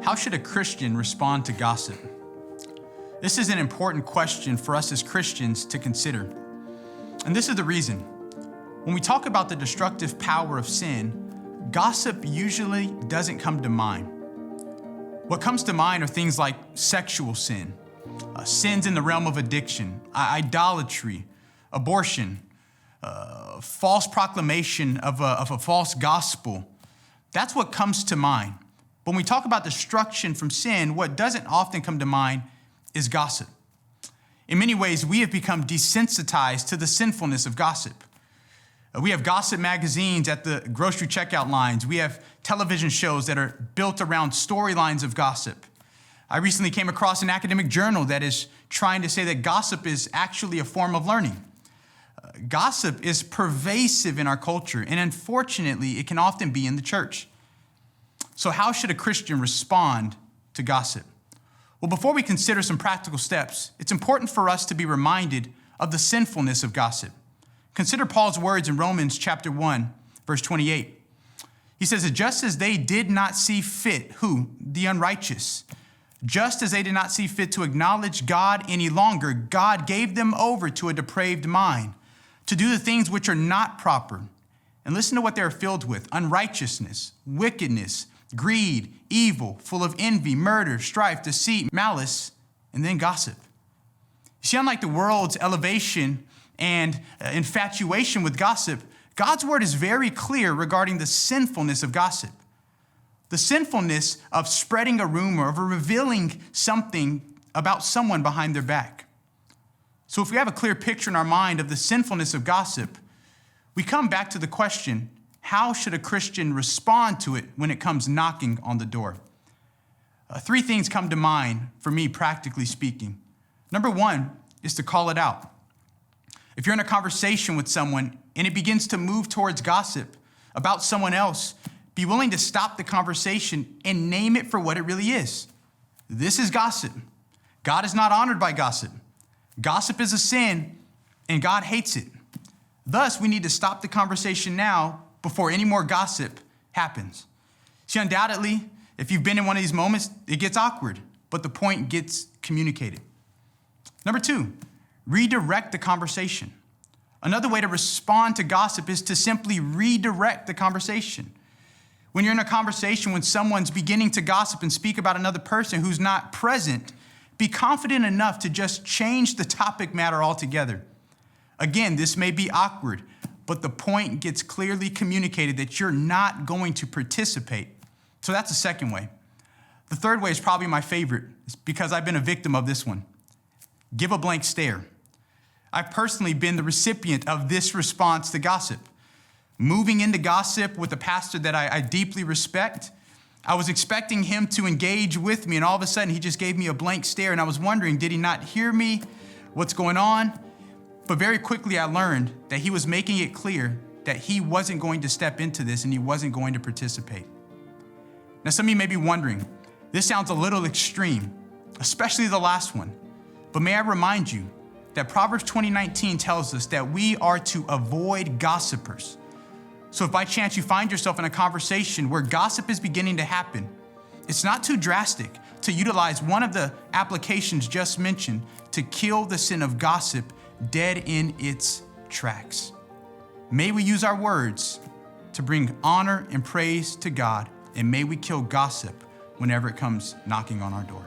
How should a Christian respond to gossip? This is an important question for us as Christians to consider. And this is the reason. When we talk about the destructive power of sin, gossip usually doesn't come to mind. What comes to mind are things like sexual sin, sins in the realm of addiction, idolatry, abortion, false proclamation of a false gospel. That's what comes to mind. When we talk about destruction from sin, what doesn't often come to mind is gossip. In many ways, we have become desensitized to the sinfulness of gossip. We have gossip magazines at the grocery checkout lines. We have television shows that are built around storylines of gossip. I recently came across an academic journal that is trying to say that gossip is actually a form of learning. Gossip is pervasive in our culture, and unfortunately, it can often be in the church. So how should a Christian respond to gossip? Well, before we consider some practical steps, it's important for us to be reminded of the sinfulness of gossip. Consider Paul's words in Romans chapter 1, verse 28. He says that just as they did not see fit, who? The unrighteous. Just as they did not see fit to acknowledge God any longer, God gave them over to a depraved mind to do the things which are not proper. And listen to what they're filled with: unrighteousness, wickedness, greed, evil, full of envy, murder, strife, deceit, malice, and then gossip. You see, unlike the world's elevation and infatuation with gossip, God's word is very clear regarding the sinfulness of gossip. The sinfulness of spreading a rumor, of revealing something about someone behind their back. So if we have a clear picture in our mind of the sinfulness of gossip, we come back to the question, how should a Christian respond to it when it comes knocking on the door? Three things come to mind for me, practically speaking. Number one is to call it out. If you're in a conversation with someone and it begins to move towards gossip about someone else, be willing to stop the conversation and name it for what it really is. This is gossip. God is not honored by gossip. Gossip is a sin, and God hates it. Thus, we need to stop the conversation now before any more gossip happens. See, undoubtedly, if you've been in one of these moments, it gets awkward, but the point gets communicated. Number two, redirect the conversation. Another way to respond to gossip is to simply redirect the conversation. When you're in a conversation when someone's beginning to gossip and speak about another person who's not present, be confident enough to just change the topic matter altogether. Again, this may be awkward, but the point gets clearly communicated that you're not going to participate. So that's the second way. The third way is probably my favorite. It's because I've been a victim of this one. Give a blank stare. I've personally been the recipient of this response to gossip. Moving into gossip with a pastor that I deeply respect, I was expecting him to engage with me, and all of a sudden he just gave me a blank stare, and I was wondering, did he not hear me? What's going on? But very quickly I learned that he was making it clear that he wasn't going to step into this and he wasn't going to participate. Now, some of you may be wondering, this sounds a little extreme, especially the last one. But may I remind you that Proverbs 20:19 tells us that we are to avoid gossipers. So if by chance you find yourself in a conversation where gossip is beginning to happen, it's not too drastic to utilize one of the applications just mentioned to kill the sin of gossip dead in its tracks. May we use our words to bring honor and praise to God, and may we kill gossip whenever it comes knocking on our door.